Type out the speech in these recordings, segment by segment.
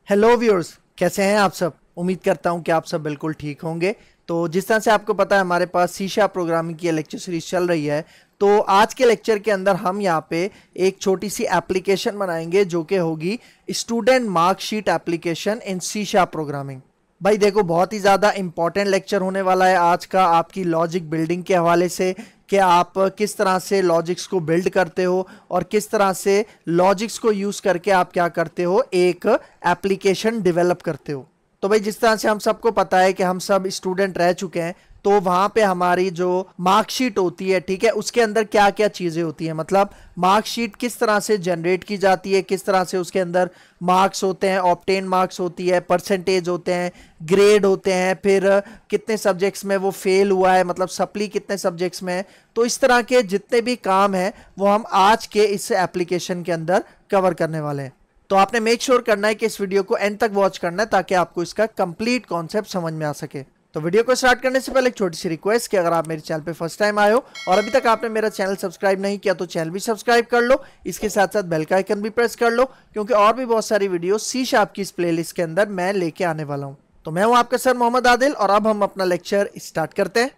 Hello viewers, कैसे हैं आप सब। उम्मीद करता हूं कि आप सब बिल्कुल ठीक होंगे। तो जिस तरह से आपको पता है हमारे पास सी शार्प प्रोग्रामिंग की लेक्चर सीरीज चल रही है। तो आज के लेक्चर के अंदर हम यहाँ पे एक छोटी सी एप्लीकेशन बनाएंगे जो कि होगी student marksheet application in C sharp programming. भाई देखो, बहुत ही ज़्यादा इंपॉर्टेंट लेक्चर होने वाला है आज का, आपकी लॉजिक बिल्डिंग के हवाले से कि आप किस तरह से लॉजिक्स को बिल्ड करते हो और किस तरह से लॉजिक्स को यूज़ करके आप क्या करते हो, एक एप्लीकेशन डेवलप करते हो। तो भाई जिस तरह से हम सबको पता है कि हम सब स्टूडेंट रह चुके हैं, तो वहाँ पे हमारी जो मार्कशीट होती है, ठीक है, उसके अंदर क्या क्या चीज़ें होती हैं, मतलब मार्कशीट किस तरह से जनरेट की जाती है, किस तरह से उसके अंदर मार्क्स होते हैं, ऑब्टेन मार्क्स होती है, परसेंटेज होते हैं, ग्रेड होते हैं, फिर कितने सब्जेक्ट्स में वो फेल हुआ है, मतलब सप्ली कितने सब्जेक्ट्स में है। तो इस तरह के जितने भी काम हैं वो हम आज के इस एप्लीकेशन के अंदर कवर करने वाले हैं। तो आपने मेक श्योर करना है कि इस वीडियो को एंड तक वॉच करना है ताकि आपको इसका कंप्लीट कॉन्सेप्ट समझ में आ सके। तो वीडियो को स्टार्ट करने से पहले एक छोटी सी रिक्वेस्ट कि अगर आप मेरे चैनल पे फर्स्ट टाइम आए हो और अभी तक आपने मेरा चैनल सब्सक्राइब नहीं किया तो चैनल भी सब्सक्राइब कर लो, इसके साथ साथ बेल का आइकन भी प्रेस कर लो, क्योंकि और भी बहुत सारी वीडियो सी शार्प की इस प्लेलिस्ट के अंदर मैं लेके आने वाला हूँ। तो मैं हूँ आपका सर मोहम्मद आदिल और अब हम अपना लेक्चर स्टार्ट करते हैं।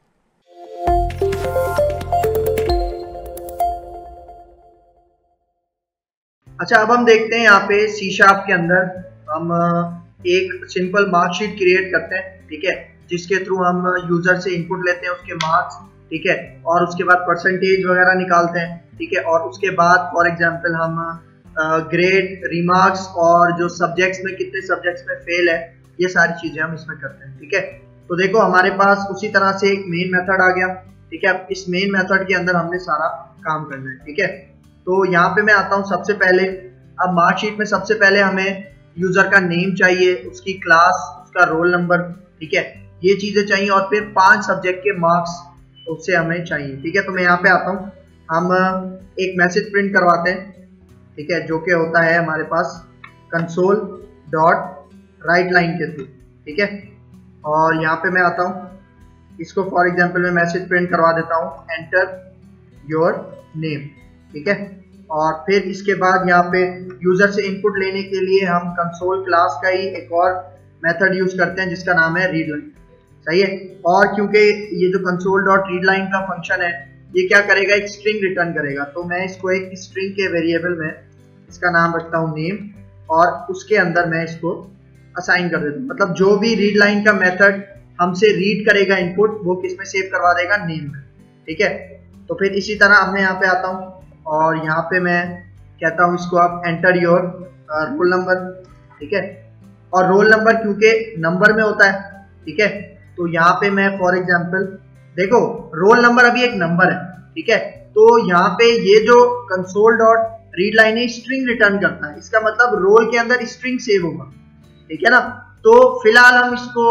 अच्छा, अब हम देखते हैं यहाँ पे सी शार्प के अंदर हम एक सिंपल मार्कशीट क्रिएट करते हैं, ठीक है, जिसके थ्रू हम यूजर से इनपुट लेते हैं उसके मार्क्स, ठीक है, और उसके बाद परसेंटेज वगैरह निकालते हैं, ठीक है, और उसके बाद फॉर एग्जांपल हम ग्रेड, रिमार्क्स और जो सब्जेक्ट्स में कितने सब्जेक्ट्स में फेल है, ये सारी चीजें हम इसमें करते हैं, ठीक है। तो देखो हमारे पास उसी तरह से एक मेन मेथड आ गया, ठीक है। अब इस मेन मेथड के अंदर हमने सारा काम करना है, ठीक है। तो यहाँ पे मैं आता हूँ सबसे पहले। अब मार्कशीट में सबसे पहले हमें यूजर का नेम चाहिए, उसकी क्लास, उसका रोल नंबर, ठीक है, ये चीजें चाहिए, और फिर 5 सब्जेक्ट के मार्क्स उससे हमें चाहिए, ठीक है। तो मैं यहाँ पे आता हूँ, हम एक मैसेज प्रिंट करवाते हैं, ठीक है, जो कि होता है हमारे पास कंसोल डॉट राइट लाइन के थ्रू, ठीक है। और यहाँ पे मैं आता हूँ, इसको फॉर एग्जाम्पल मैं मैसेज प्रिंट करवा देता हूँ, एंटर योर नेम, ठीक है। और फिर इसके बाद यहाँ पे यूजर से इनपुट लेने के लिए हम कंसोल क्लास का ही एक और मेथड यूज करते हैं जिसका नाम है रीड लाइन, सही है। और क्योंकि ये जो कंसोल डॉट रीड लाइन का फंक्शन है ये क्या करेगा, एक स्ट्रिंग रिटर्न करेगा, तो मैं इसको एक स्ट्रिंग के वेरिएबल में इसका नाम रखता हूँ नेम, और उसके अंदर मैं इसको असाइन कर देता हूँ, मतलब जो भी रीड लाइन का मेथड हमसे रीड करेगा इनपुट, वो किस में सेव करवा देगा, नेम में, ठीक है। तो फिर इसी तरह अब मैं यहाँ पे आता हूँ और यहाँ पे मैं कहता हूँ इसको आप एंटर योर रोल नंबर, ठीक है। और रोल नंबर क्योंकि नंबर में होता है, ठीक है, तो यहाँ पे मैं फॉर एग्जांपल देखो रोल नंबर अभी एक नंबर है, ठीक है। तो यहाँ पे ये जो कंसोल डॉट रीड लाइन है स्ट्रिंग रिटर्न करता है, इसका मतलब रोल के अंदर स्ट्रिंग सेव होगा, ठीक है ना। तो फिलहाल हम इसको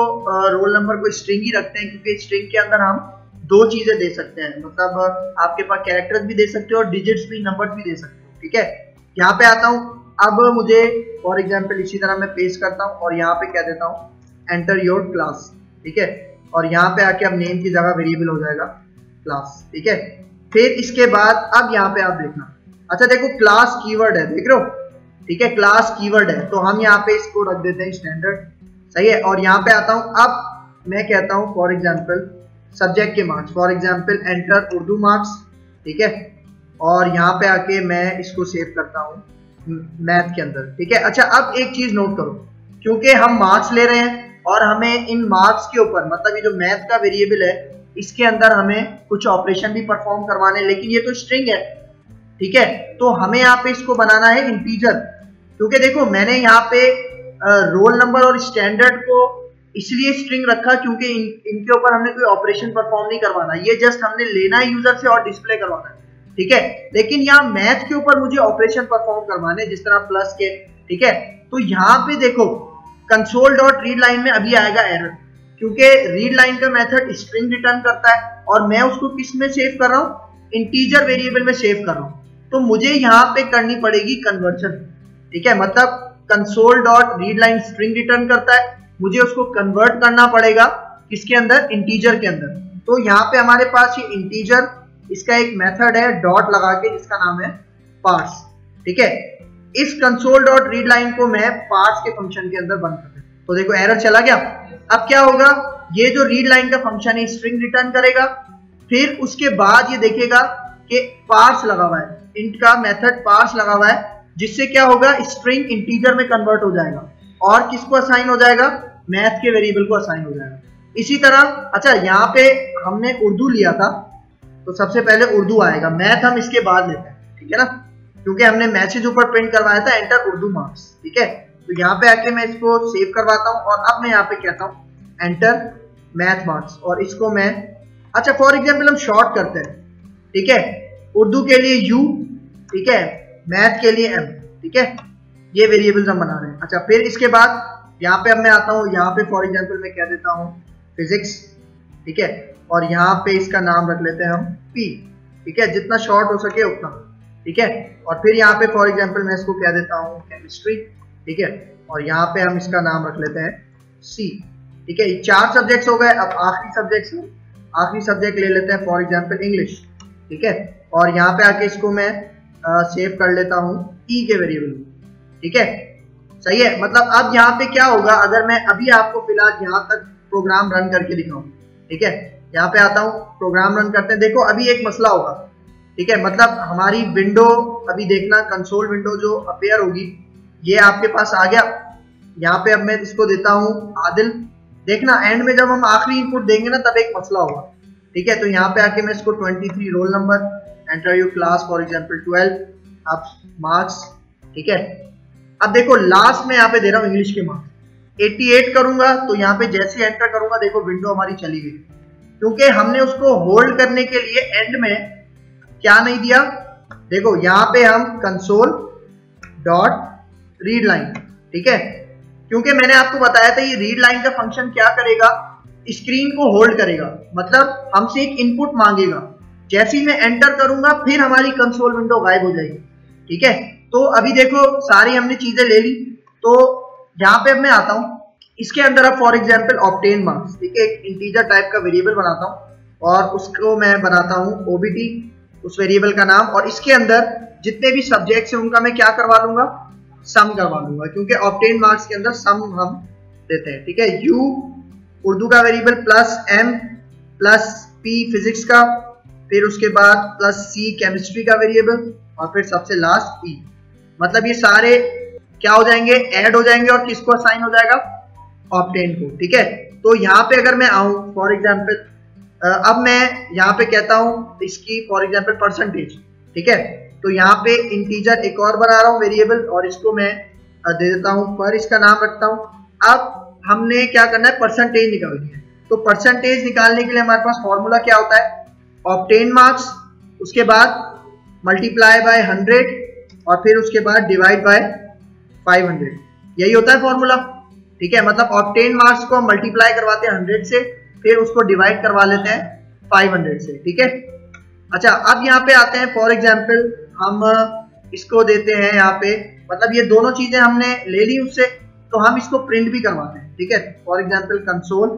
रोल नंबर को स्ट्रिंग ही रखते हैं, क्योंकि स्ट्रिंग के अंदर हम 2 चीजें दे सकते हैं, मतलब आपके पास कैरेक्टर्स भी दे सकते हो और डिजिट्स भी, नंबर्स भी दे सकते हो, ठीक है। यहाँ पे आता हूँ, अब मुझे फॉर एग्जांपल इसी तरह मैं पेस्ट करता हूँ और यहाँ पे कह देता हूँ एंटर योर क्लास, ठीक है। और यहाँ पे आके अब नेम की जगह वेरिएबल हो जाएगा क्लास, ठीक है। फिर इसके बाद अब यहाँ पे आप देखना, अच्छा देखो क्लास कीवर्ड है, देख रहे हो, ठीक है, क्लास कीवर्ड है, तो हम यहाँ पे इसको रख देते हैं स्टैंडर्ड, सही है। और यहाँ पे आता हूँ, अब मैं कहता हूँ फॉर एग्जाम्पल सब्जेक्ट के marks, for example enter Urdu marks, ठीक है। और यहाँ पे आके मैं इसको सेव करता हूँ मैथ के अंदर, ठीक है। अच्छा अब एक चीज नोट करो, क्योंकि हम मार्क्स ले रहे हैं और हमें इन मार्क्स के ऊपर, मतलब ये जो मैथ का वेरिएबल है इसके अंदर हमें कुछ ऑपरेशन भी परफॉर्म करवाने, लेकिन ये तो स्ट्रिंग है, ठीक है। तो हमें यहाँ पे इसको बनाना है इंटीजर, क्योंकि देखो मैंने यहाँ पे रोल नंबर और स्टैंडर्ड को इसलिए स्ट्रिंग रखा क्योंकि इनके ऊपर हमने कोई ऑपरेशन परफॉर्म नहीं करवाना, ये जस्ट हमने लेना है यूजर से और डिस्प्ले करवाना है, ठीक है। लेकिन यहाँ मैथ के ऊपर मुझे ऑपरेशन परफॉर्म करवाने, जिस तरह प्लस के, ठीक है। तो यहाँ पे देखो कंसोल डॉट रीड लाइन में अभी आएगा एरर, क्योंकि रीड लाइन का मेथड स्ट्रिंग रिटर्न करता है और मैं उसको किस में सेव कर रहा हूँ, इंटीजर वेरिएबल में सेव कर रहा हूँ। तो मुझे यहाँ पे करनी पड़ेगी कन्वर्जन, ठीक है, मतलब console dot read line string return करता है, मुझे उसको कन्वर्ट करना पड़ेगा किसके अंदर, इंटीजर के अंदर। तो यहाँ पे हमारे पास ये इंटीजर, इसका एक मेथड है डॉट लगा के जिसका नाम है पार्स, ठीक है। इस कंसोल डॉट रीड लाइन को मैं पार्ट्स के फंक्शन के अंदर बंद कर दूं, तो देखो एरर चला गया। अब क्या होगा, ये जो रीड लाइन का फंक्शन है स्ट्रिंग रिटर्न करेगा, फिर उसके बाद ये देखेगा कि पार्स लगा हुआ है, इंट का मेथड पार्स लगा हुआ है, जिससे क्या होगा स्ट्रिंग इंटीजर में कन्वर्ट हो जाएगा और किसको असाइन हो जाएगा, मैथ के वेरिएबल को असाइन हो जाएगा। इसी तरह अच्छा यहाँ पे हमने उर्दू लिया था तो सबसे पहले उर्दू आएगा, मैथ हम इसके बाद लेते हैं, ठीक है ना, क्योंकि हमने मैसेज ऊपर प्रिंट करवाया था एंटर उर्दू मार्क्स, ठीक है। तो यहाँ पे आके मैं इसको सेव करवाता हूँ और अब मैं यहाँ पे कहता हूँ एंटर मैथ मार्क्स और इसको मैं अच्छा फॉर एग्जाम्पल हम शॉर्ट करते हैं, ठीक है, उर्दू के लिए यू, ठीक है, मैथ के लिए एम, ठीक है, ये वेरिएबल्स हम बना रहे हैं। अच्छा फिर इसके बाद यहाँ पे अब मैं आता हूँ, यहाँ पे फॉर एग्जाम्पल मैं कह देता हूँ फिजिक्स, ठीक है, और यहाँ पे इसका नाम रख लेते हैं हम पी, ठीक है, जितना शॉर्ट हो सके उतना, ठीक है, और फिर यहाँ पे फॉर एग्जाम्पल मैं इसको कह देता हूँ केमिस्ट्री, ठीक है, और यहाँ पे हम इसका नाम रख लेते हैं सी, ठीक है। 4 सब्जेक्ट्स हो गए। अब आखिरी सब्जेक्ट ले लेते हैं फॉर एग्जाम्पल इंग्लिश, ठीक है, और यहाँ पे आके इसको मैं सेव कर लेता हूँ ई के वेरिएबल, ठीक है, सही है। मतलब अब यहाँ पे क्या होगा, अगर मैं अभी आपको फिलहाल यहाँ तक प्रोग्राम रन करके दिखाऊं, ठीक है, यहाँ पे आता हूँ प्रोग्राम रन करते हैं, देखो अभी एक मसला होगा, ठीक है, मतलब हमारी विंडो अभी देखना कंसोल विंडो जो अपीयर होगी ये आपके पास आ गया। यहाँ पे अब मैं इसको देता हूँ आदिल, देखना एंड में जब हम आखिरी इनपुट देंगे ना तब एक मसला होगा, ठीक है। तो यहाँ पे आके मैं इसको 23 roll number, enter your class for example 12, अब मार्क्स, ठीक है। अब देखो लास्ट में यहाँ पे दे रहा हूँ इंग्लिश के मार्क्स 88 करूंगा, तो यहाँ पे जैसे एंटर करूंगा देखो विंडो हमारी चली गई, क्योंकि हमने उसको होल्ड करने के लिए एंड में क्या नहीं दिया, देखो यहाँ पे हम कंसोल डॉट रीड लाइन, ठीक है, क्योंकि मैंने आपको बताया था ये रीड लाइन का फंक्शन क्या करेगा, स्क्रीन को होल्ड करेगा, मतलब हमसे एक इनपुट मांगेगा, जैसे ही मैं एंटर करूंगा फिर हमारी कंसोल विंडो गायब हो जाएगी, ठीक है। तो अभी देखो सारी हमने चीजें ले ली, तो यहाँ पे अब मैं आता हूँ इसके अंदर, अब फॉर एग्जाम्पल ऑब्टेन मार्क्स, ठीक है, एक इंटीजर टाइप का वेरिएबल बनाता हूँ और उसको मैं बनाता हूँ ओबीटी, उस वेरिएबल का नाम, और इसके अंदर जितने भी सब्जेक्ट्स हैं उनका मैं क्या करवा लूंगा, सम करवा लूंगा, क्योंकि ऑब्टेन मार्क्स के अंदर सम हम देते हैं, ठीक है। यू उर्दू का variable plus M plus P physics का, फिर उसके बाद प्लस सी केमिस्ट्री का वेरिएबल, और फिर सबसे लास्ट ई, मतलब ये सारे क्या हो जाएंगे, ऐड हो जाएंगे और किसको असाइन हो जाएगा, ऑब्टेन को, ठीक है। तो यहाँ पे अगर मैं आऊं फॉर एग्जाम्पल, अब मैं यहाँ पे कहता हूँ इसकी फॉर एग्जाम्पल परसेंटेज, ठीक है, तो यहाँ पे इंटीजर एक और बना रहा हूँ वेरिएबल और इसको मैं दे देता हूँ पर, इसका नाम रखता हूँ। अब हमने क्या करना है, परसेंटेज निकालनी है, तो परसेंटेज निकालने के लिए हमारे पास फॉर्मूला क्या होता है, ऑब्टेन मार्क्स, उसके बाद मल्टीप्लाई बाय 100 और फिर उसके बाद डिवाइड बाय 500, यही होता है फॉर्मूला, ठीक है। मतलब ऑब्टेन मार्क्स को हम मल्टीप्लाई करवाते हैं 100 से, फिर उसको डिवाइड करवा लेते हैं 500 से, ठीक है। अच्छा अब यहाँ पे आते हैं फॉर एग्जाम्पल हम इसको देते हैं यहाँ पे, मतलब ये दोनों चीजें हमने ले ली उससे, तो हम इसको प्रिंट भी करवाते हैं, ठीक है, for example console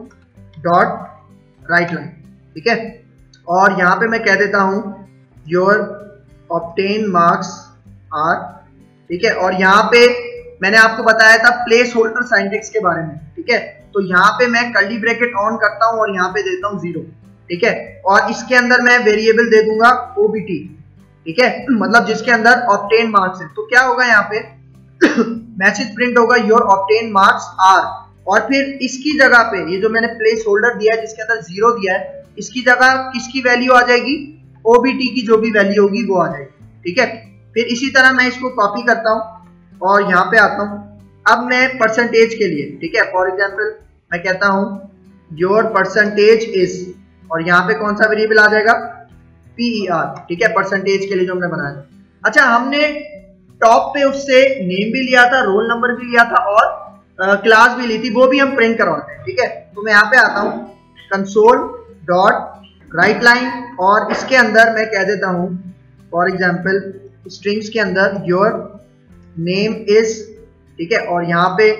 dot right line, ठीक है, और यहाँ पे मैं कह देता हूँ योर ऑब्टेन मार्क्स आर, ठीक है, और यहाँ पे मैंने आपको बताया था प्लेस होल्डर सिंटैक्स के बारे में, ठीक है, तो यहाँ पे मैं कर्ली ब्रैकेट ऑन करता हूँ और यहाँ पे देता हूँ 0, ठीक है, और इसके अंदर मैं वेरिएबल दे दूंगा ओबीटी, ठीक है, मतलब जिसके अंदर ऑब्टेन मार्क्स है। तो क्या होगा यहाँ पे मैसेज प्रिंट होगा योर ऑब्टेन मार्क्स आर, और फिर इसकी जगह पे ये जो मैंने प्लेस होल्डर दिया है जिसके अंदर 0 दिया है, इसकी जगह किसकी वैल्यू आ जाएगी, ओबीटी की जो भी वैल्यू होगी वो आ जाएगी, ठीक है। फिर इसी तरह मैं इसको कॉपी करता हूँ और यहाँ पे आता हूँ, अब मैं परसेंटेज के लिए, ठीक है, फॉर एग्जाम्पल मैं कहता हूँ योर परसेंटेज इज, और यहाँ पे कौन सा वेरिएबल आ जाएगा, PER, ठीक है, परसेंटेज के लिए जो हमने बनाया था। अच्छा हमने टॉप पे उससे नेम भी लिया था, रोल नंबर भी लिया था और क्लास भी ली थी, वो भी हम प्रिंट करवाते हैं, ठीक है। तो मैं यहाँ पे आता हूँ कंसोल डॉट राइट लाइन और इसके अंदर मैं कह देता हूँ फॉर एग्जाम्पल स्ट्रिंग्स के अंदर योर नेम इज, ठीक है, और यहाँ पे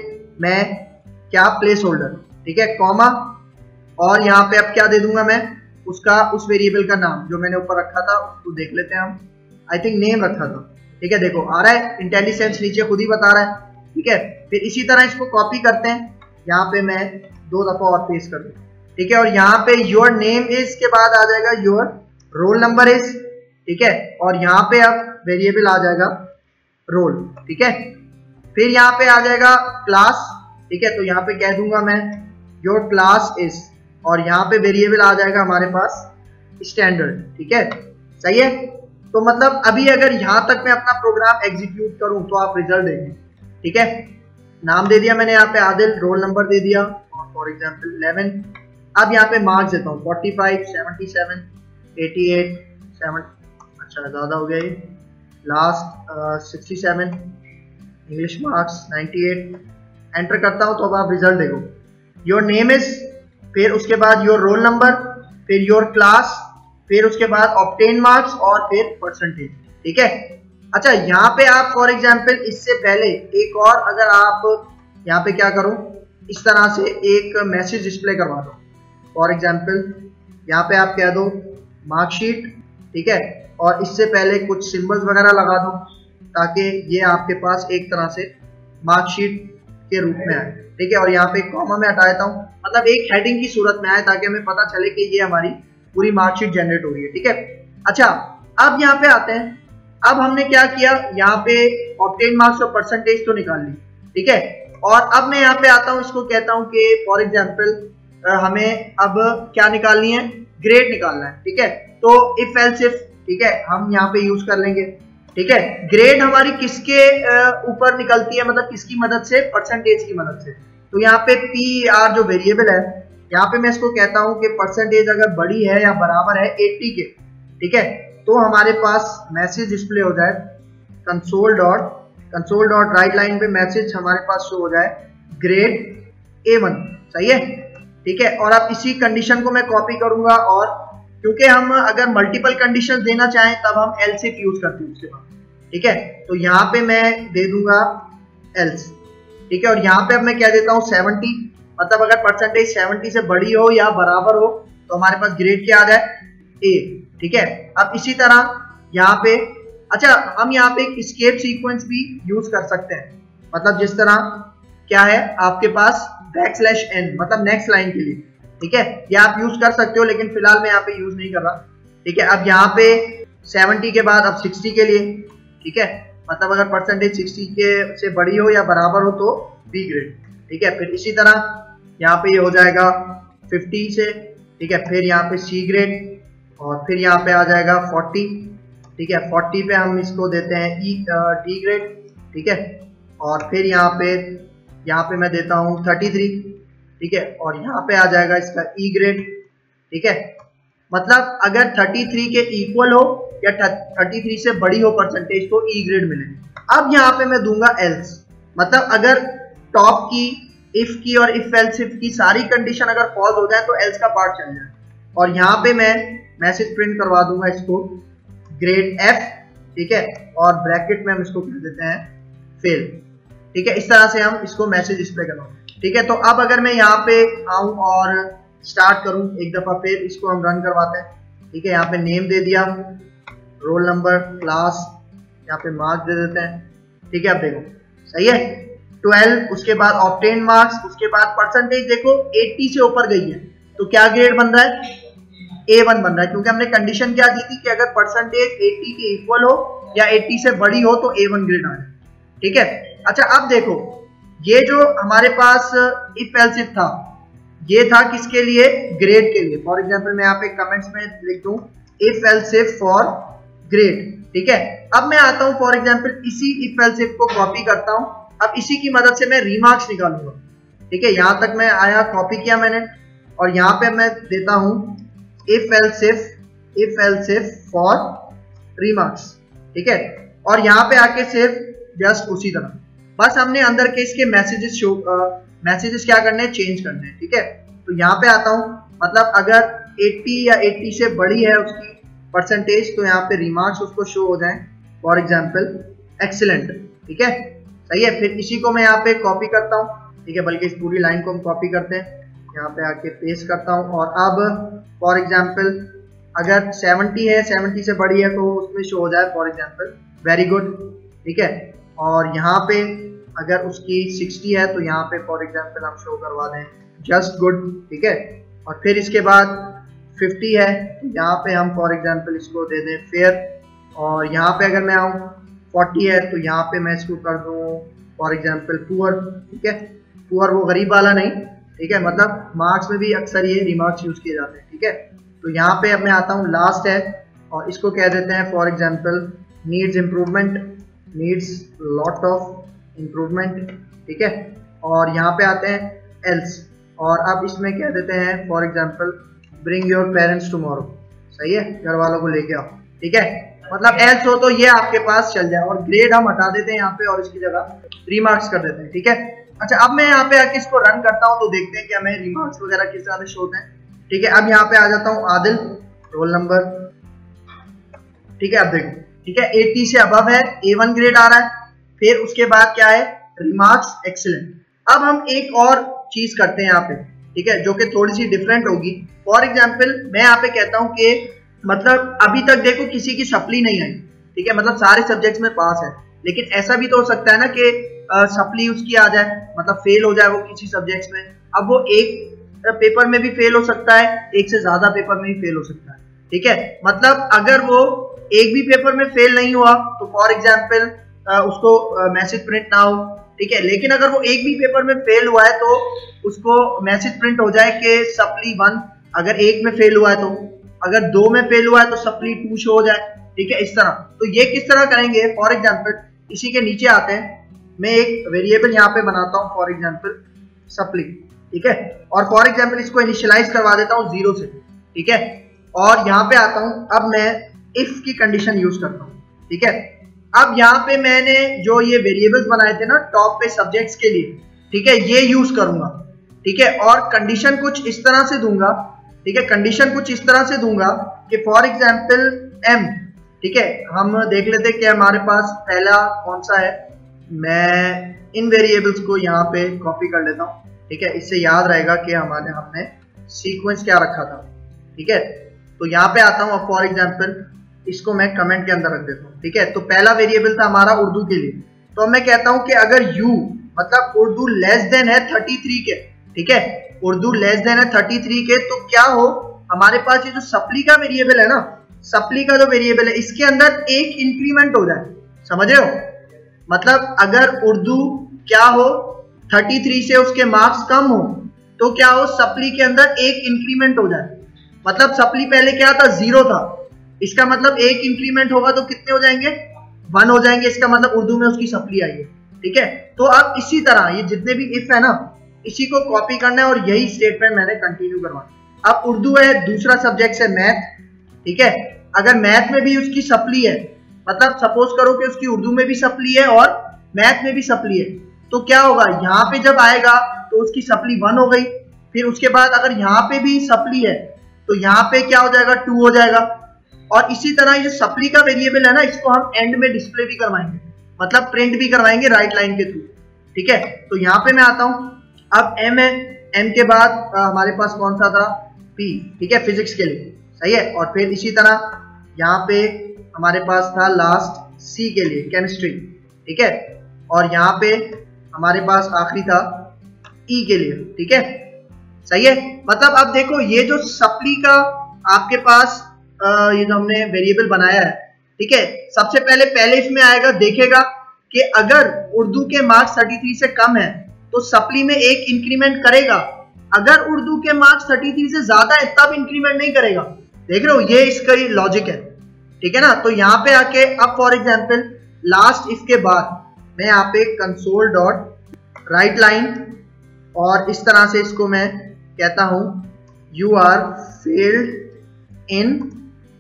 मैं क्या प्लेस होल्डर, ठीक है, कॉमा, और यहाँ पे अब क्या दे दूंगा मैं उसका, उस वेरिएबल का नाम जो मैंने ऊपर रखा था उसको देख लेते हैं हम, आई थिंक नेम रखा था, ठीक है, देखो आ रहा है इंटेलिसेंस नीचे खुद ही बता रहा है। ठीक है, फिर इसी तरह इसको कॉपी करते हैं, यहाँ पे मैं 2 दफा और पेस्ट कर दूँ। ठीक है, और यहाँ पे योर नेम इज के बाद आ जाएगा योर रोल नंबर इज। ठीक है, और यहाँ पे अब वेरिएबल आ जाएगा रोल। ठीक है, फिर यहाँ पे आ जाएगा क्लास। ठीक है, तो यहाँ पे कह दूंगा मैं योर क्लास इज, और यहाँ पे वेरिएबल आ जाएगा हमारे पास स्टैंडर्ड। ठीक है, सही है। तो मतलब अभी अगर यहाँ तक मैं अपना प्रोग्राम एग्जीक्यूट करूँ तो आप रिजल्ट देंगे। ठीक है, नाम दे दिया मैंने यहाँ पे आदिल, रोल नंबर दे दिया और फॉर एग्जांपल 11। अब यहाँ पे मार्क्स देता हूँ 45, 77, 88, 7, अच्छा ज़्यादा हो गया ये, लास्ट 67, इंग्लिश मार्क्स 98, एंटर करता हूँ। तो अब आप रिजल्ट देखो, योर नेम इज, फिर उसके बाद योर रोल नंबर, फिर योर क्लास, फिर उसके बाद ऑब्टेन मार्क्स और फिर परसेंटेज। ठीक है, अच्छा यहाँ पे आप फॉर एग्जांपल इससे पहले एक और अगर आप यहाँ पे क्या करो, इस तरह से एक मैसेज डिस्प्ले करवा दो। फॉर एग्जांपल यहाँ पे आप कह दो मार्कशीट। ठीक है, और इससे पहले कुछ सिंबल्स वगैरह लगा दो ताकि ये आपके पास एक तरह से मार्कशीट के रूप में आए। ठीक है, और यहाँ पे कॉमा में हटा देता हूँ, मतलब एक हेडिंग की सूरत में आए ताकि हमें पता चले कि ये हमारी पूरी मार्कशीट जनरेट हो रही है। ठीक है, अच्छा अब यहाँ पे आते हैं। अब हमने क्या किया, यहाँ पे ऑब्टेन मार्क्स और परसेंटेज तो निकाल ली। ठीक है, और अब मैं यहाँ पे आता हूँ, इसको कहता हूँ कि फॉर एग्जांपल हमें अब क्या निकालनी है, ग्रेड निकालना है। ठीक है, तो इफ एल्स इफ, ठीक है, हम यहाँ पे यूज कर लेंगे। ठीक है, ग्रेड हमारी किसके ऊपर निकलती है, मतलब किसकी मदद से, परसेंटेज की मदद से। तो यहाँ पे PR जो वेरिएबल है, यहाँ पे मैं इसको कहता हूँ कि परसेंटेज अगर बड़ी है या बराबर है 80 के, ठीक है, तो हमारे पास मैसेज डिस्प्ले हो जाए कंसोल डॉट राइट लाइन पे मैसेज हमारे पास शो हो जाए ग्रेड A1। सही है, ठीक है, और अब इसी कंडीशन को मैं कॉपी करूंगा, और क्योंकि हम अगर मल्टीपल कंडीशंस देना चाहें तब हम एल्स इफ यूज करते हैं उसके बाद। ठीक है, तो यहाँ पे मैं दे दूंगा एल्स। ठीक है, और यहाँ पे अब मैं क्या देता हूँ 70, मतलब अगर परसेंटेज 70 से बड़ी हो या बराबर हो तो हमारे पास ग्रेड क्या आ जाए, A। ठीक है, अब इसी तरह यहाँ पे, अच्छा हम यहाँ पे एक एस्केप सीक्वेंस भी यूज कर सकते हैं, मतलब जिस तरह क्या है आपके पास \n, मतलब नेक्स्ट लाइन के लिए। ठीक है, ये आप यूज कर सकते हो, लेकिन फिलहाल मैं यहाँ पे यूज नहीं कर रहा। ठीक है, अब यहाँ पे 70 के बाद अब 60 के लिए। ठीक है, मतलब अगर परसेंटेज 60 के से बड़ी हो या बराबर हो तो B ग्रेड। ठीक है, फिर इसी तरह यहाँ पे ये हो जाएगा 50 से। ठीक है, फिर यहाँ पे C ग्रेड, और फिर यहाँ पे आ जाएगा 40। ठीक है, 40 पे हम इसको देते हैं D ग्रेड। ठीक है, और फिर यहाँ पे मैं देता हूँ 33। ठीक है, और यहाँ पे आ जाएगा इसका E ग्रेड। ठीक है, मतलब अगर 33 के इक्वल हो या 33 से बड़ी हो परसेंटेज तो E ग्रेड मिले। अब यहाँ पे मैं दूंगा एल्स, मतलब अगर टॉप की, इफ की और इफ एल्स इफ की सारी कंडीशन अगर फॉल्स हो जाए तो एल्स का पार्ट चल जाए, और यहाँ पे मैं मैसेज प्रिंट करवा दूंगा इसको ग्रेड F। ठीक है, और ब्रैकेट में हम इसको कह देते हैं फेल। ठीक है, इस तरह से हम इसको मैसेज डिस्प्ले करवाएंगे। ठीक है, तो अब अगर मैं यहाँ पे आऊँ और स्टार्ट करूँ एक दफा, फिर इसको हम रन करवाते हैं। ठीक है, यहाँ पे नेम दे दिया, रोल नंबर, क्लास, यहाँ पे मार्क्स दे देते हैं। ठीक है, अब देखो सही है 12, उसके बाद ऑब्टेन मार्क्स, उसके बाद परसेंटेज देखो 80 से ऊपर गई है, तो क्या ग्रेड बन रहा है, A1 बन रहा है, क्योंकि हमने कंडीशन क्या दी थी कि अगर परसेंटेज 80 के इक्वल हो या 80 से बड़ी हो तो A1 ग्रेड आ जाए। ठीक है, अच्छा अब देखो ये जो हमारे पास इफ एल्स इफ था, ये था किसके लिए, ग्रेड के लिए। फॉर एग्जांपल मैं यहाँ पे कमेंट्स में लिख दूं if else if for grade. ठीक है, अब मैं आता हूं फॉर एग्जांपल इसी इफ एल्स इफ को कॉपी करता हूं, अब इसी की मदद से मैं रीमार्क्स निकालूंगा। ठीक है, यहां तक मैं आया, कॉपी किया मैंने, और यहाँ पे मैं देता हूं if else if for remarks. ठीक है, और यहाँ पे आके सिर्फ जस्ट उसी तरह, बस हमने अंदर के इसके मैसेजेस क्या करने हैं, चेंज करने हैं। ठीक है, तो यहाँ पे आता हूँ, मतलब अगर 80 या 80 से बड़ी है उसकी परसेंटेज तो यहाँ पे रिमार्क्स उसको शो हो जाए, फॉर एग्जांपल एक्सीलेंट। ठीक है, सही है, फिर इसी को मैं यहाँ पे कॉपी करता हूँ। ठीक है, बल्कि इस पूरी लाइन को हम कॉपी करते हैं, यहाँ पे आके पेस्ट करता हूँ, और अब फॉर एग्जांपल अगर 70 है, 70 से बड़ी है तो उसमें शो हो जाए फॉर एग्जांपल वेरी गुड, ठीक है। और यहाँ पे अगर उसकी 60 है तो यहाँ पे फॉर एग्जांपल हम शो करवा दें जस्ट गुड, ठीक है। और फिर इसके बाद 50 है तो यहाँ पे हम फॉर एग्जांपल इसको दे दें फेयर। और यहाँ पे अगर मैं आऊँ 40 है तो यहाँ पे मैं इसको कर दूँ फॉर एग्जांपल पुअर, ठीक है। पुअर वो गरीब वाला नहीं, ठीक है, मतलब मार्क्स में भी अक्सर ये रिमार्क्स यूज किए जाते हैं, ठीक है। तो यहाँ पे अब मैं आता हूँ लास्ट है और इसको कह देते हैं for example needs improvement, needs lot of improvement, ठीक है। और यहाँ पे आते हैं एल्स और अब इसमें कह देते हैं for example bring your parents tomorrow, सही है, घर वालों को लेके आओ, ठीक है। मतलब एल्स हो तो ये आपके पास चल जाए और ग्रेड हम हटा देते हैं यहाँ पे और इसकी जगह रिमार्क्स कर देते हैं, ठीक है। अच्छा, अब मैं यहाँ पे आके इसको रन करता हूँ तो देखते हैं कि हमें रिमार्क्स वगैरह किस तरह से शो होते हैं, ठीक है। अब यहाँ पे आ जाता हूँ आदिल, रोल नंबर, ठीक है। अब देखो, ठीक है, 80 से अबव है, A1 ग्रेड आ रहा है। फिर उसके बाद क्या है, रिमार्क्स एक्सीलेंट। अब हम एक और चीज करते हैं यहाँ पे, ठीक है, जो कि थोड़ी सी डिफरेंट होगी। फॉर एग्जाम्पल मैं यहाँ पे कहता हूँ कि मतलब अभी तक देखो किसी की सप्ली नहीं आई, ठीक है, मतलब सारे सब्जेक्ट्स में पास है, लेकिन ऐसा भी तो हो सकता है ना कि सप्ली उसकी आ जाए, मतलब फेल हो जाए वो किसी सब्जेक्ट्स में। अब वो एक पेपर में भी फेल हो सकता है, एक से ज्यादा पेपर में भी फेल हो सकता है, ठीक है। मतलब अगर वो एक भी पेपर में फेल नहीं हुआ तो फॉर एग्जाम्पल उसको मैसेज प्रिंट ना हो, ठीक है। लेकिन अगर वो एक भी पेपर में फेल हुआ है तो उसको मैसेज प्रिंट हो जाए कि सप्ली 1, अगर एक में फेल हुआ है तो, अगर 2 में फेल हुआ है तो सप्ली 2 शो हो जाए, ठीक है, इस तरह। तो ये किस तरह करेंगे, फॉर एग्जाम्पल इसी के नीचे आते हैं, मैं एक वेरिएबल यहाँ पे बनाता हूँ फॉर एग्जाम्पल सप्ली, ठीक है। और फॉर एग्जाम्पल इसको इनिशियलाइज करवा देता हूँ 0 से, ठीक है। और यहाँ पे आता हूँ, अब मैं इफ की कंडीशन यूज करता हूँ, ठीक है। अब यहाँ पे मैंने जो ये वेरिएबल्स बनाए थे ना टॉप पे सब्जेक्ट्स के लिए, ठीक है, ये यूज करूंगा, ठीक है। और कंडीशन कुछ इस तरह से दूंगा, ठीक है, कंडीशन कुछ इस तरह से दूंगा कि फॉर एग्जाम्पल m, ठीक है, हम देख लेते कि हमारे पास पहला कौन सा है। मैं इन वेरिएबल्स को यहाँ पे कॉपी कर लेता हूँ, ठीक है, इससे याद रहेगा कि हमने सीक्वेंस क्या रखा था, ठीक है। तो यहाँ पे आता हूँ, अब फॉर एग्जाम्पल इसको मैं कमेंट के अंदर रख देता हूँ, ठीक है। तो पहला वेरिएबल था हमारा उर्दू के लिए, तो मैं कहता हूँ कि अगर u मतलब उर्दू लेस देन है 33 के, ठीक है, उर्दू लेस देन है 33 के, तो क्या हो, हमारे पास ये जो सप्ली का वेरिएबल है ना, सप्ली का जो वेरिएबल है इसके अंदर एक इंक्रीमेंट हो जाए, समझ रहे हो। मतलब अगर उर्दू क्या हो 33 से उसके मार्क्स कम हो तो क्या हो, सप्ली के अंदर एक इंक्रीमेंट हो जाए। मतलब सप्ली पहले क्या था, 0 था, इसका मतलब एक इंक्रीमेंट होगा तो कितने हो जाएंगे, 1 हो जाएंगे, इसका मतलब उर्दू में उसकी सप्ली आई है, ठीक है। तो अब इसी तरह ये जितने भी इफ है ना, इसी को कॉपी करना है और यही स्टेटमेंट मैंने कंटिन्यू करवाना। अब उर्दू है, दूसरा सब्जेक्ट है मैथ, ठीक है। अगर मैथ में भी उसकी सप्ली है, मतलब सपोज करो कि उसकी उर्दू में भी सप्ली है और मैथ में भी सप्ली है, तो क्या होगा, यहाँ पे जब आएगा तो उसकी सप्ली 1 हो गई। फिर उसके बाद अगर यहाँ पे भी सप्ली है तो यहाँ पे क्या हो जाएगा, 2 हो जाएगा। और इसी तरह ये सप्ली का वेरिएबल है ना, इसको हम एंड में डिस्प्ले भी करवाएंगे, मतलब प्रिंट भी करवाएंगे राइट लाइन के थ्रू, ठीक है। तो यहाँ पे मैं आता हूँ, अब m है, m के बाद हमारे पास कौन सा था, p, ठीक है, फिजिक्स के लिए, सही है। और फिर इसी तरह यहाँ पे हमारे पास था लास्ट c के लिए, केमिस्ट्री, ठीक है। और यहाँ पे हमारे पास आखिरी था e के लिए, ठीक है, सही है। मतलब अब देखो ये जो सप्ली का आपके पास ये जो हमने वेरिएबल बनाया है, ठीक है, सबसे पहले इसमें आएगा, देखेगा कि अगर उर्दू के मार्क्स 33 से कम है तो सप्ली में एक इंक्रीमेंट करेगा, अगर उर्दू के मार्क्स 33 से ज्यादा है तब इंक्रीमेंट नहीं करेगा। देख रहे हो, ये इसका लॉजिक है, ठीक है ना। तो यहाँ पे आके अब फॉर एग्जाम्पल लास्ट इसके बाद मैं यहाँ पे कंसोल डॉट राइट लाइन और इस तरह से इसको मैं कहता हूं यू आर फेल्ड इन,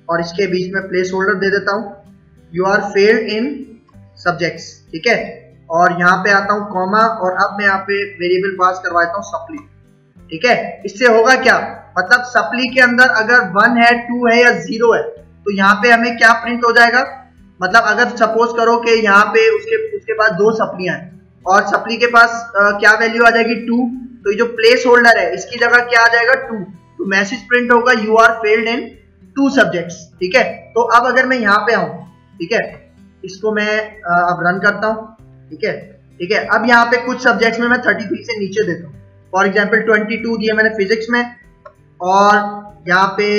और इसके बीच में प्लेस होल्डर दे देता हूं you are failed in subjects, ठीक है। और यहाँ पे आता हूं कॉमा और अब मैं यहाँ पे वेरिएबल पास करवाता हूं सप्ली, ठीक है। इससे होगा क्या, मतलब सप्ली के अंदर अगर 1 है, 2 है या 0 है तो यहाँ पे हमें क्या प्रिंट हो जाएगा, मतलब अगर सपोज करो कि यहाँ पे उसके बाद 2 सप्लियां हैं और सप्ली के पास क्या वैल्यू आ जाएगी 2, तो ये जो प्लेस होल्डर है इसकी जगह क्या आ जाएगा 2, तो मैसेज प्रिंट होगा you are failed in 2 subjects, ठीक है। तो अब अगर मैं यहाँ पे आऊं, ठीक है, इसको मैं अब रन करता हूँ। ठीक है, ठीक है। अब यहाँ पे कुछ सब्जेक्ट्स में मैं 33 से नीचे देता हूँ। फॉर एग्जाम्पल 22 दिए मैंने फिजिक्स में, और यहाँ पे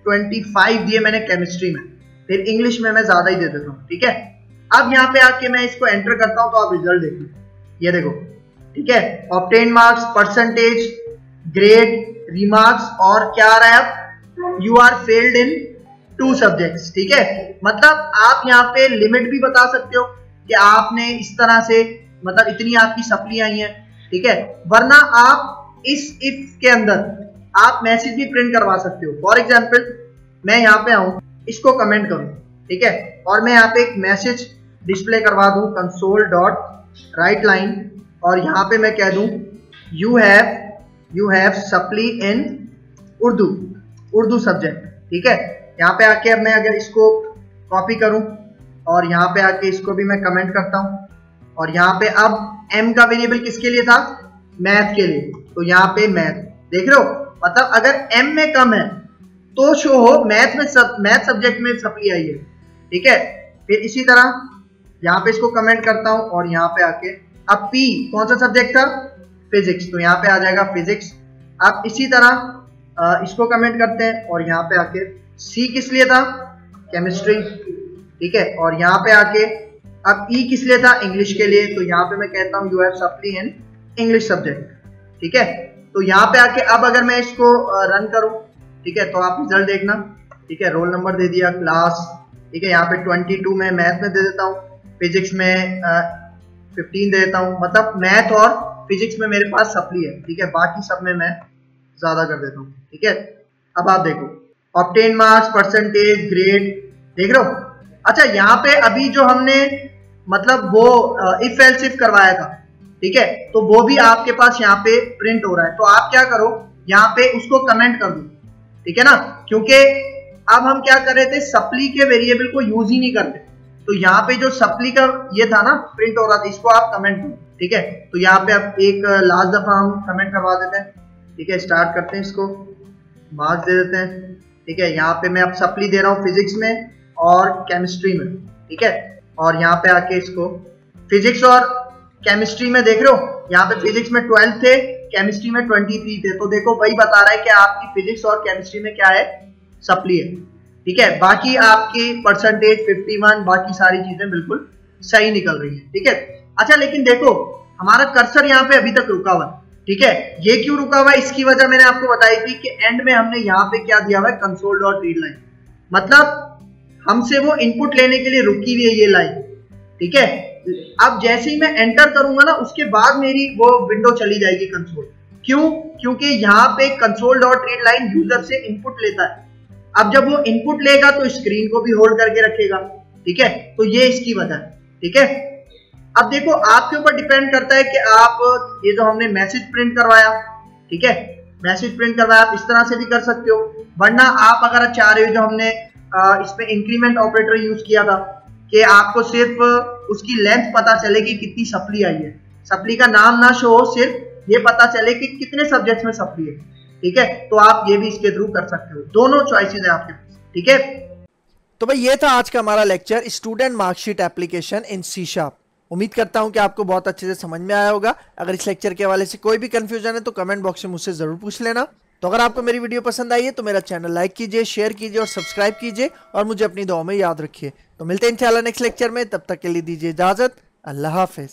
25 दिए मैंने केमिस्ट्री में, फिर इंग्लिश में मैं ज्यादा ही दे देता हूँ। ठीक है, अब यहाँ पे आके मैं इसको एंटर करता हूँ तो आप रिजल्ट देखिए, ये देखो। ठीक है, obtain marks, percentage, grade, remarks, और क्या आ रहा है अब, you are failed in 2 subjects. ठीक है, मतलब आप यहाँ पे लिमिट भी बता सकते हो कि आपने इस तरह से, मतलब इतनी आपकी सप्ली आई है। ठीक है, वरना आप इस इफ के अंदर आप मैसेज भी प्रिंट करवा सकते हो। फॉर एग्जाम्पल मैं यहाँ पे आऊं, इसको कमेंट करूं, ठीक है, और मैं यहाँ पे एक मैसेज डिस्प्ले करवा दूं, कंसोल डॉट राइट लाइन, और यहाँ पे मैं कह दूं you have supply in Urdu subject. ठीक है, यहाँ पे आके अब मैं अगर इसको कॉपी करूं और यहाँ पे आके इसको भी मैं कमेंट करता हूं, और यहाँ पे अब m का वेरिएबल किसके लिए था, मैथ के लिए, तो यहाँ पे मैथ देख रहे हो, मतलब अगर m में कम है तो शो हो मैथ सब्जेक्ट में सप्ली आई है। ठीक है, फिर इसी तरह यहाँ पे इसको कमेंट करता हूं, और यहाँ पे आके अब p कौन सा सब्जेक्ट था, फिजिक्स, तो यहाँ पे आ जाएगा फिजिक्स। अब इसी तरह इसको कमेंट करते हैं, और यहाँ पे आके c किस लिए था, केमिस्ट्री। ठीक है, और यहाँ पे आके अब ई किस लिए था, इंग्लिश के लिए, तो यहाँ पे मैं कहता हूँ you have supply in English subject. ठीक है, तो यहाँ पे आके अब अगर मैं इसको रन करूँ, ठीक है, तो आप रिजल्ट देखना। ठीक है, रोल नंबर दे दिया, क्लास, ठीक है, यहाँ पे 22 में मैथ में दे देता हूँ, फिजिक्स में 15 दे देता हूँ, मतलब मैथ और फिजिक्स में मेरे पास सप्ली है। ठीक है, बाकी सब में मैं ज्यादा कर देता हूँ। ठीक है, अब आप देखो ऑब्टेन मार्क्स, परसेंटेज, ग्रेड, देख रहे हो। अच्छा, यहाँ पे अभी जो हमने मतलब वो इफ एल्स इफ करवाया था, ठीक है, तो वो भी आपके पास यहाँ पे प्रिंट हो रहा है। तो आप क्या करो, यहाँ पे उसको कमेंट कर दो, ठीक है ना, क्योंकि अब हम क्या कर रहे थे, सप्ली के वेरिएबल को यूज ही नहीं करते, तो यहाँ पे जो सप्ली का ये था ना, प्रिंट हो रहा था, इसको आप कमेंट करो। ठीक है, तो यहाँ पे अब एक लास्ट दफा हम कमेंट करवा देते हैं। ठीक है, स्टार्ट करते हैं, इसको मार्क्स दे देते हैं। ठीक है, यहाँ पे मैं अब सप्ली दे रहा हूँ फिजिक्स में और केमिस्ट्री में। ठीक है, और यहाँ पे आके इसको फिजिक्स और केमिस्ट्री में देख रहे हो, यहाँ पे फिजिक्स में 12 थे, केमिस्ट्री में 23 थे, तो देखो वही बता रहा है कि आपकी फिजिक्स और केमिस्ट्री में क्या है, सप्ली है। ठीक है, बाकी आपकी परसेंटेज 51, बाकी सारी चीजें बिल्कुल सही निकल रही है। ठीक है, अच्छा लेकिन देखो हमारा कर्सर यहाँ पे अभी तक रुका हुआ है। ठीक है, ये क्यों रुका हुआ है, इसकी वजह मैंने आपको बताई थी कि एंड में हमने यहाँ पे क्या दिया हुआ है, कंसोल डॉट रीड लाइन, मतलब हमसे वो इनपुट लेने के लिए रुकी हुई है ये लाइन। ठीक है, अब जैसे ही मैं एंटर करूंगा ना, उसके बाद मेरी वो विंडो चली जाएगी कंसोल। क्यों, क्योंकि यहाँ पे console dot read line user से इनपुट लेता है। अब जब वो इनपुट लेगा तो स्क्रीन को भी होल्ड करके रखेगा। ठीक है, तो ये इसकी वजह है। ठीक है, अब देखो आपके ऊपर डिपेंड करता है कि आप ये जो हमने मैसेज प्रिंट करवाया, ठीक है, मैसेज प्रिंट करवाया, आप इस तरह से भी कर सकते हो, वरना आप अगर चाह रहे हो, जो हमने इसमें इंक्रीमेंट ऑपरेटर यूज किया था कि आपको सिर्फ उसकी लेंथ पता चले कि कितनी सप्ली आई है, सप्ली का नाम ना शो हो, सिर्फ ये पता चले कि कितने सब्जेक्ट्स में सप्ली है। ठीक है, तो आप ये भी इसके थ्रू कर सकते हो, दोनों चॉइसेस है आपके पास। ठीक है, तो भाई ये था आज का हमारा lecture, student marksheet application in C sharp. उम्मीद करता हूं कि आपको बहुत अच्छे से समझ में आया होगा। अगर इस लेक्चर के हवाले से कोई भी कंफ्यूजन है तो कमेंट बॉक्स में मुझसे जरूर पूछ लेना। तो अगर आपको मेरी वीडियो पसंद आई है तो मेरा चैनल लाइक कीजिए, शेयर कीजिए और सब्सक्राइब कीजिए, और मुझे अपनी दुआ में याद रखिए। तो मिलते हैं इंशाल्लाह नेक्स्ट लेक्चर में, तब तक के लिए दीजिए इजाजत। अल्लाह हाफिज।